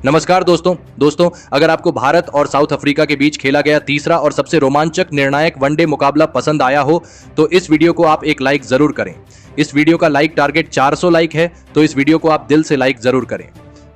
नमस्कार दोस्तों, अगर आपको भारत और साउथ अफ्रीका के बीच खेला गया तीसरा और सबसे रोमांचक निर्णायक वनडे मुकाबला पसंद आया हो तो इस वीडियो को आप एक लाइक जरूर करें। इस वीडियो का लाइक टारगेट 400 लाइक है, तो इस वीडियो को आप दिल से लाइक जरूर करें।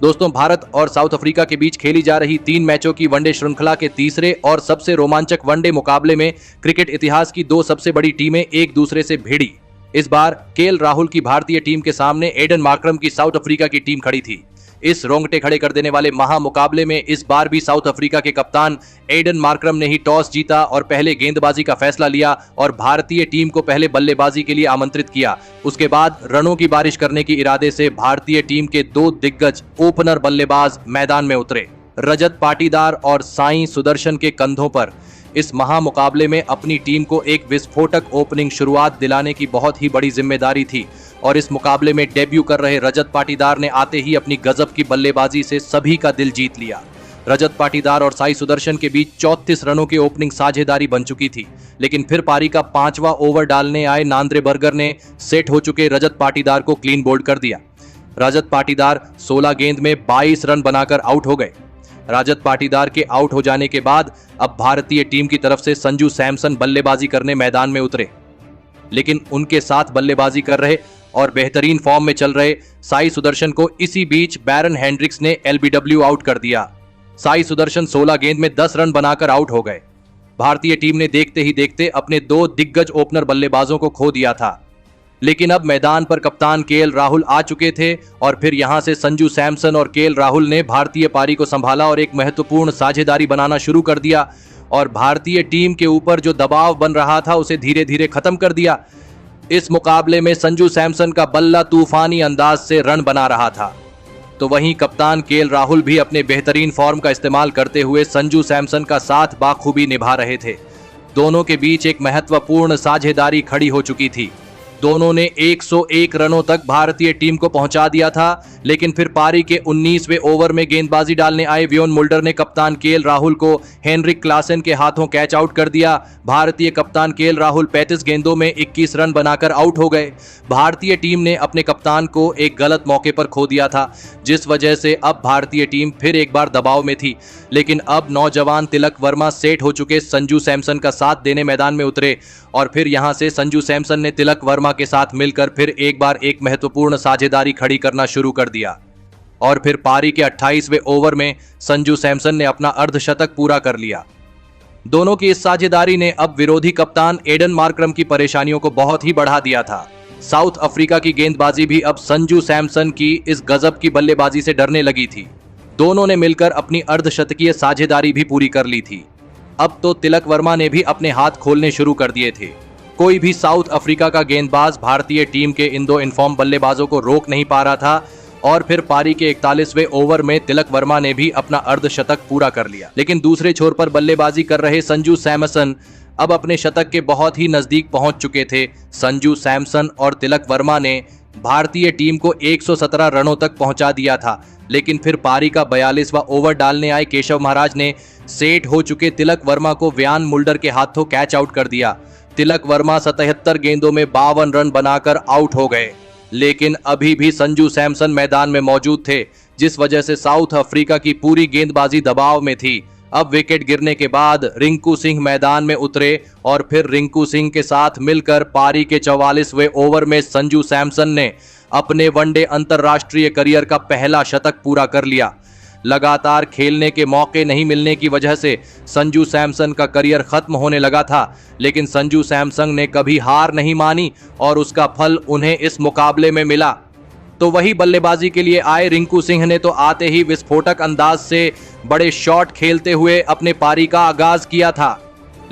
दोस्तों, भारत और साउथ अफ्रीका के बीच खेली जा रही 3 मैचों की वनडे श्रृंखला के तीसरे और सबसे रोमांचक वनडे मुकाबले में क्रिकेट इतिहास की 2 सबसे बड़ी टीमें एक दूसरे से भिड़ी। इस बार केएल राहुल की भारतीय टीम के सामने एडन मार्करम की साउथ अफ्रीका की टीम खड़ी थी। इस रोंगटे खड़े कर देने वाले महा मुकाबले में इस बार भी साउथ अफ्रीका के कप्तान एडन मार्करम ने ही टॉस जीता और पहले गेंदबाजी का फैसला लिया और भारतीय टीम को पहले बल्लेबाजी के लिए आमंत्रित किया। उसके बाद रनों की बारिश करने की इरादे से भारतीय टीम के 2 दिग्गज ओपनर बल्लेबाज मैदान में उतरे। रजत पाटीदार और साई सुदर्शन के कंधों पर इस महामुकाबले में अपनी टीम को एक विस्फोटक ओपनिंग शुरुआत दिलाने की बहुत ही बड़ी जिम्मेदारी थी और इस मुकाबले में डेब्यू कर रहे रजत पाटीदार ने आते ही अपनी गजब की बल्लेबाजी से सभी का दिल जीत लिया। रजत पाटीदार और साई सुदर्शन के बीच 34 रनों की ओपनिंग साझेदारी बन चुकी थी, लेकिन फिर पारी का 5वां ओवर डालने आए नांद्रे बर्गर ने सेट हो चुके रजत पाटीदार को क्लीन बोल्ड कर दिया। रजत पाटीदार 16 गेंद में 22 रन बनाकर आउट हो गए। रजत पाटीदार के आउट हो जाने के बाद अब भारतीय टीम की तरफ से संजू सैमसन बल्लेबाजी करने मैदान में उतरे, लेकिन उनके साथ बल्लेबाजी कर रहे और बेहतरीन फॉर्म में चल रहे साई सुदर्शन को इसी बीच बैरन हेंड्रिक्स ने एलबीडब्ल्यू आउट कर दिया। साई सुदर्शन 16 गेंद में 10 रन बनाकर आउट हो गए। भारतीय टीम ने देखते ही देखते अपने 2 दिग्गज ओपनर बल्लेबाजों को खो दिया था, लेकिन अब मैदान पर कप्तान केएल राहुल आ चुके थे और फिर यहां से संजू सैमसन और केएल राहुल ने भारतीय पारी को संभाला और एक महत्वपूर्ण साझेदारी बनाना शुरू कर दिया और भारतीय टीम के ऊपर जो दबाव बन रहा था उसे धीरे धीरे खत्म कर दिया। इस मुकाबले में संजू सैमसन का बल्ला तूफानी अंदाज से रन बना रहा था, तो वहीं कप्तान केएल राहुल भी अपने बेहतरीन फॉर्म का इस्तेमाल करते हुए संजू सैमसन का साथ बाखूबी निभा रहे थे। दोनों के बीच एक महत्वपूर्ण साझेदारी खड़ी हो चुकी थी। दोनों ने 101 रनों तक भारतीय टीम को पहुंचा दिया था, लेकिन फिर पारी के 19वें ओवर में गेंदबाजी डालने आए व्योन मुल्डर ने कप्तान केएल राहुल को हेनरिक क्लासन के हाथों कैच आउट कर दिया। भारतीय कप्तान केएल राहुल 35 गेंदों में 21 रन बनाकर आउट हो गए। भारतीय टीम ने अपने कप्तान को एक गलत मौके पर खो दिया था, जिस वजह से अब भारतीय टीम फिर एक बार दबाव में थी, लेकिन अब नौजवान तिलक वर्मा सेट हो चुके संजू सैमसन का साथ देने मैदान में उतरे और फिर यहां से संजू सैमसन ने तिलक वर्मा के साथ मिलकर फिर एक बार एक महत्वपूर्ण साझेदारी खड़ी करना शुरू कर दिया और फिर पारी के 28वें ओवर में संजू सैमसन ने अपना अर्धशतक पूरा कर लिया। दोनों की इस साझेदारी ने अब विरोधी कप्तान एडन मार्करम की परेशानियों को बहुत ही बढ़ा दिया था। साउथ अफ्रीका की गेंदबाजी भी अब संजू सैमसन की इस गजब की बल्लेबाजी से डरने लगी थी। दोनों ने मिलकर अपनी अर्धशतकीय साझेदारी भी पूरी कर ली थी। अब तो तिलक वर्मा ने भी अपने हाथ खोलने शुरू कर दिए थे। कोई भी साउथ अफ्रीका का गेंदबाज भारतीय टीम के इन 2 इनफॉर्म बल्लेबाजों को रोक नहीं पा रहा था और फिर पारी के 41वें ओवर में तिलक वर्मा ने भी अपना अर्धशतक पूरा कर लिया। लेकिन दूसरे छोर पर बल्लेबाजी कर रहे संजू सैमसन अब अपने शतक के बहुत ही नजदीक पहुंच चुके थे। संजू सैमसन और तिलक वर्मा ने भारतीय टीम को 117 रनों तक पहुंचा दिया था, लेकिन फिर पारी का 42वां ओवर डालने आए केशव महाराज ने सेट हो चुके तिलक वर्मा को व्यान मुल्डर के हाथों कैच आउट कर दिया। तिलक वर्मा 77 गेंदों में 52 रन बनाकर आउट हो गए, लेकिन अभी भी संजू सैमसन मैदान में मौजूद थे, जिस वजह से साउथ अफ्रीका की पूरी गेंदबाजी दबाव में थी। अब विकेट गिरने के बाद रिंकू सिंह मैदान में उतरे और फिर रिंकू सिंह के साथ मिलकर पारी के 44वें ओवर में संजू सैमसन ने अपने वनडे अंतरराष्ट्रीय करियर का पहला शतक पूरा कर लिया। लगातार खेलने के मौके नहीं मिलने की वजह से संजू सैमसन का करियर खत्म होने लगा था, लेकिन संजू सैमसन ने कभी हार नहीं मानी और उसका फल उन्हें इस मुकाबले में मिला। तो वही बल्लेबाजी के लिए आए रिंकू सिंह ने तो आते ही विस्फोटक अंदाज से बड़े शॉट खेलते हुए अपने पारी का आगाज किया था,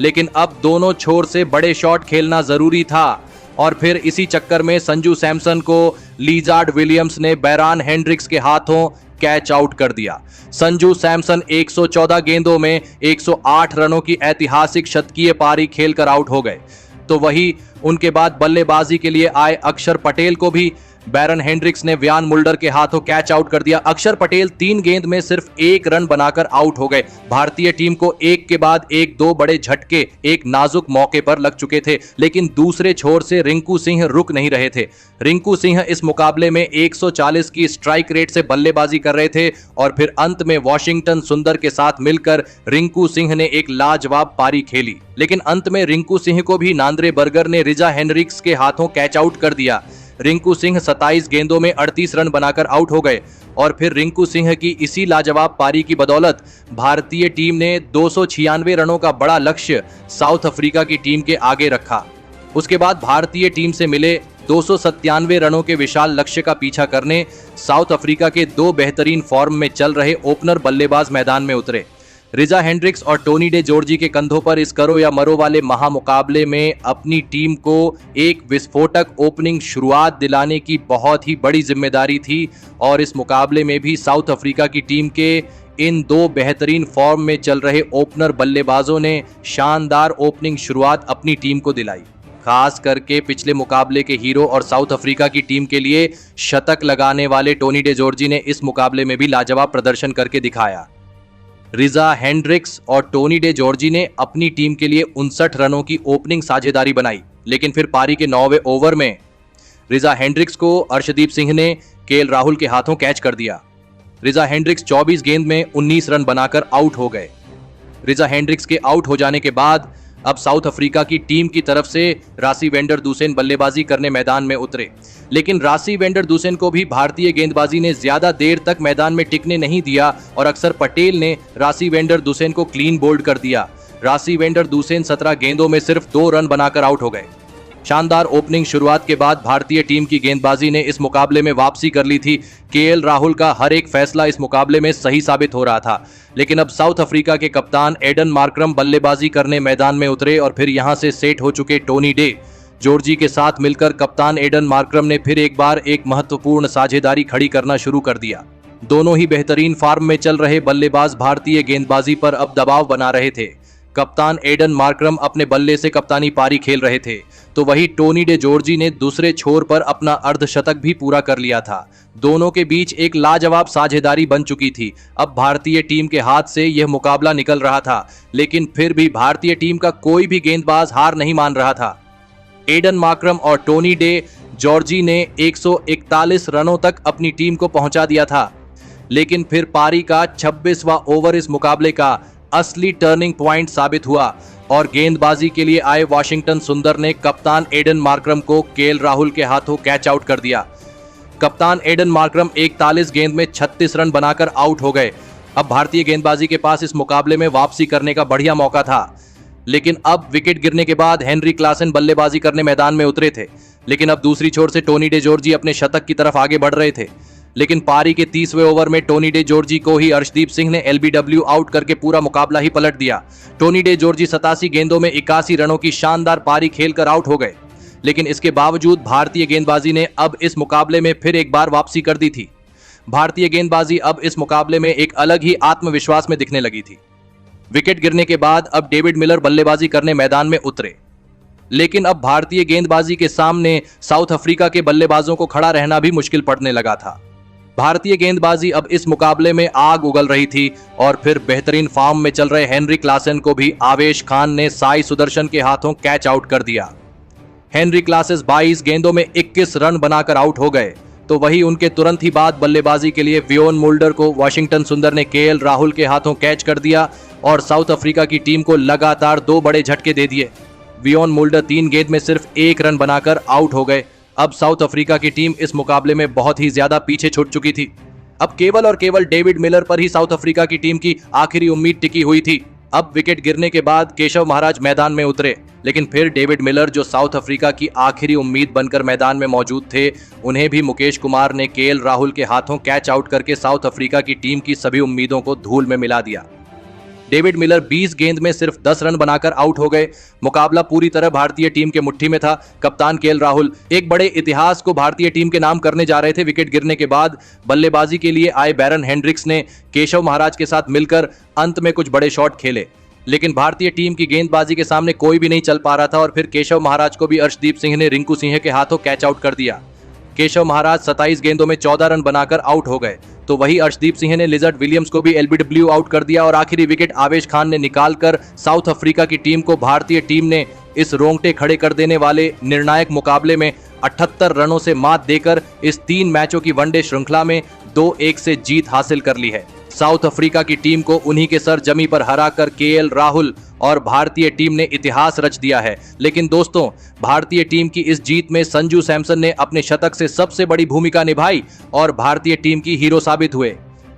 लेकिन अब दोनों छोर से बड़े शॉट खेलना जरूरी था और फिर इसी चक्कर में संजू सैमसन को लीजार्ड विलियम्स ने बैरन हेंड्रिक्स के हाथों कैच आउट कर दिया। संजू सैमसन 114 गेंदों में 108 रनों की ऐतिहासिक शतकीय पारी खेलकर आउट हो गए। तो वही उनके बाद बल्लेबाजी के लिए आए अक्षर पटेल को भी बैरन हेंड्रिक्स ने व्यान मुल्डर के हाथों कैच आउट कर दिया। अक्षर पटेल 3 गेंद में सिर्फ 1 रन बनाकर आउट हो गए। भारतीय टीम को एक के बाद एक 2 बड़े झटके एक नाजुक मौके पर लग चुके थे, लेकिन दूसरे छोर से रिंकू सिंह रुक नहीं रहे थे। रिंकू सिंह इस मुकाबले में 140 की स्ट्राइक रेट से बल्लेबाजी कर रहे थे और फिर अंत में वाशिंगटन सुंदर के साथ मिलकर रिंकू सिंह ने एक लाजवाब पारी खेली, लेकिन अंत में रिंकू सिंह को भी नांद्रे बर्गर ने रिजा हेनरिक्स के हाथों कैच आउट कर दिया। रिंकू सिंह 27 गेंदों में 38 रन बनाकर आउट हो गए और फिर रिंकू सिंह की इसी लाजवाब पारी की बदौलत भारतीय टीम ने 296 रनों का बड़ा लक्ष्य साउथ अफ्रीका की टीम के आगे रखा। उसके बाद भारतीय टीम से मिले 297 रनों के विशाल लक्ष्य का पीछा करने साउथ अफ्रीका के 2 बेहतरीन फॉर्म में चल रहे ओपनर बल्लेबाज मैदान में उतरे। रिजा हेंड्रिक्स और टोनी डे जॉर्जी के कंधों पर इस करो या मरो वाले महामुकाबले में अपनी टीम को एक विस्फोटक ओपनिंग शुरुआत दिलाने की बहुत ही बड़ी जिम्मेदारी थी और इस मुकाबले में भी साउथ अफ्रीका की टीम के इन 2 बेहतरीन फॉर्म में चल रहे ओपनर बल्लेबाजों ने शानदार ओपनिंग शुरुआत अपनी टीम को दिलाई। खास करके पिछले मुकाबले के हीरो और साउथ अफ्रीका की टीम के लिए शतक लगाने वाले टोनी डे जॉर्जी ने इस मुकाबले में भी लाजवाब प्रदर्शन करके दिखाया। रिजा हेंड्रिक्स और टोनी डे जॉर्जी ने अपनी टीम के लिए 59 रनों की ओपनिंग साझेदारी बनाई, लेकिन फिर पारी के 9वें ओवर में रिजा हेंड्रिक्स को अर्शदीप सिंह ने केएल राहुल के हाथों कैच कर दिया। रिजा हेंड्रिक्स 24 गेंद में 19 रन बनाकर आउट हो गए। रिजा हेंड्रिक्स के आउट हो जाने के बाद अब साउथ अफ्रीका की टीम की तरफ से रासी वेंडर दुसेन बल्लेबाजी करने मैदान में उतरे, लेकिन रासी वेंडर दुसेन को भी भारतीय गेंदबाजी ने ज्यादा देर तक मैदान में टिकने नहीं दिया और अक्षर पटेल ने रासी वेंडर दुसेन को क्लीन बोल्ड कर दिया। रासी वेंडर दुसेन 17 गेंदों में सिर्फ 2 रन बनाकर आउट हो गए। शानदार ओपनिंग शुरुआत के बाद भारतीय टीम की गेंदबाजी ने इस मुकाबले में वापसी कर ली थी। केएल राहुल का हर एक फैसला इस मुकाबले में सही साबित हो रहा था, लेकिन अब साउथ अफ्रीका के कप्तान एडन मार्करम बल्लेबाजी करने मैदान में उतरे और फिर यहां से सेट हो चुके टोनी डे जॉर्जी के साथ मिलकर कप्तान एडन मार्करम ने फिर एक बार एक महत्वपूर्ण साझेदारी खड़ी करना शुरू कर दिया। दोनों ही बेहतरीन फॉर्म में चल रहे बल्लेबाज भारतीय गेंदबाजी पर अब दबाव बना रहे थे। कप्तान एडन मार्करम अपने बल्ले से कप्तानी पारी खेल रहे थे, तो वही टोनी डे जॉर्जी ने दूसरे छोर पर अपना अर्धशतक भी पूरा कर लिया था। दोनों के बीच एक लाजवाब साझेदारी बन चुकी थी। अब भारतीय टीम के हाथ से यह मुकाबला निकल रहा था, लेकिन फिर भी भारतीय टीम का कोई भी गेंदबाज हार नहीं मान रहा था। एडन मार्करम और टोनी डे जॉर्जी ने 141 रनों तक अपनी टीम को पहुंचा दिया था, लेकिन फिर पारी का 26वां ओवर इस मुकाबले का असली टर्निंग पॉइंट साबित हुआ और गेंदबाजी के लिए आए वाशिंगटन सुंदर ने कप्तान एडन मार्करम को केएल राहुल के हाथों कैच आउट कर दिया। कप्तान एडन मार्करम 41 गेंद में 36 रन बनाकर आउट हो गए। अब भारतीय गेंदबाजी के पास इस मुकाबले में वापसी करने का बढ़िया मौका था, लेकिन अब विकेट गिरने के बाद हेनरी क्लासन बल्लेबाजी करने मैदान में उतरे थे, लेकिन अब दूसरी छोर से टोनी डे जॉर्जी अपने शतक की तरफ आगे बढ़ रहे थे। लेकिन पारी के 30वें ओवर में टोनी डे जॉर्जी को ही अर्शदीप सिंह ने एलबीडब्ल्यू आउट करके पूरा मुकाबला ही पलट दिया। टोनी डे जॉर्जी 87 गेंदों में 81 रनों की शानदार पारी खेलकर आउट हो गए, लेकिन इसके बावजूद भारतीय गेंदबाजी ने अब इस मुकाबले में फिर एक बार वापसी कर दी थी। भारतीय गेंदबाजी अब इस मुकाबले में एक अलग ही आत्मविश्वास में दिखने लगी थी। विकेट गिरने के बाद अब डेविड मिलर बल्लेबाजी करने मैदान में उतरे, लेकिन अब भारतीय गेंदबाजी के सामने साउथ अफ्रीका के बल्लेबाजों को खड़ा रहना भी मुश्किल पड़ने लगा था। भारतीय गेंदबाजी अब इस मुकाबले में आग उगल रही थी और फिर बेहतरीन फॉर्म में चल रहे हेनरी क्लासन को भी आवेश खान ने साई सुदर्शन के हाथों कैच आउट कर दिया। हेनरी क्लासेस 22 गेंदों में 21 रन बनाकर आउट हो गए, तो वही उनके तुरंत ही बाद बल्लेबाजी के लिए व्यान मुल्डर को वाशिंगटन सुंदर ने केएल राहुल के हाथों कैच कर दिया और साउथ अफ्रीका की टीम को लगातार 2 बड़े झटके दे दिए। व्यान मुल्डर 3 गेंद में सिर्फ 1 रन बनाकर आउट हो गए। अब साउथ अफ्रीका की टीम इस मुकाबले में बहुत ही ज्यादा पीछे छूट चुकी थी। अब केवल और केवल डेविड मिलर पर ही साउथ अफ्रीका की टीम की आखिरी उम्मीद टिकी हुई थी। अब विकेट गिरने के बाद केशव महाराज मैदान में उतरे, लेकिन फिर डेविड मिलर जो साउथ अफ्रीका की आखिरी उम्मीद बनकर मैदान में मौजूद थे, उन्हें भी मुकेश कुमार ने केएल राहुल के हाथों कैच आउट करके साउथ अफ्रीका की टीम की सभी उम्मीदों को धूल में मिला दिया। डेविड मिलर 20 गेंद में सिर्फ 10 रन बनाकर आउट हो गए। मुकाबला पूरी तरह भारतीय टीम के मुट्ठी में था। कप्तान केएल राहुल एक बड़े इतिहास को भारतीय टीम के नाम करने जा रहे थे। विकेट गिरने के बाद बल्लेबाजी के लिए आए बैरन हेंड्रिक्स ने केशव महाराज के साथ मिलकर अंत में कुछ बड़े शॉट खेले। लेकिन भारतीय टीम की गेंदबाजी के सामने कोई भी नहीं चल पा रहा था और फिर केशव महाराज को भी अर्शदीप सिंह ने रिंकू सिंह के हाथों कैच आउट कर दिया। केशव महाराज 27 गेंदों में 14 रन बनाकर आउट हो गए, तो वही अर्शदीप सिंह ने लिजर्ड विलियम्स को भी एलबीडब्ल्यू आउट कर दिया और आखिरी विकेट आवेश खान ने निकालकर साउथ अफ्रीका की टीम को भारतीय टीम ने इस रोंगटे खड़े कर देने वाले निर्णायक मुकाबले में 78 रनों से मात देकर इस 3 मैचों की वनडे श्रृंखला में 2-1 से जीत हासिल कर ली है। साउथ अफ्रीका की टीम को उन्हीं के सर जमी पर हराकर केएल राहुल और भारतीय टीम ने इतिहास रच दिया है। लेकिन दोस्तों, भारतीय टीम की इस जीत में संजू सैमसन ने अपने शतक से सबसे बड़ी भूमिका निभाई और भारतीय टीम की हीरो साबित हुए।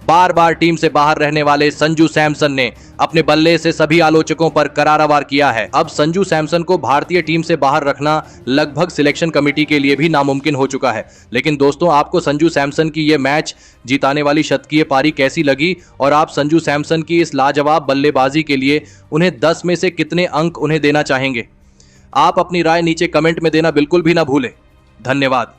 बार बार टीम से बाहर रहने वाले संजू सैमसन ने अपने बल्ले से सभी आलोचकों पर करारा वार किया है। अब संजू सैमसन को भारतीय टीम से बाहर रखना लगभग सिलेक्शन कमेटी के लिए भी नामुमकिन हो चुका है। लेकिन दोस्तों, आपको संजू सैमसन की ये मैच जिताने वाली शतकीय पारी कैसी लगी और आप संजू सैमसन की इस लाजवाब बल्लेबाजी के लिए उन्हें 10 में से कितने अंक उन्हें देना चाहेंगे? आप अपनी राय नीचे कमेंट में देना बिल्कुल भी ना भूलें। धन्यवाद।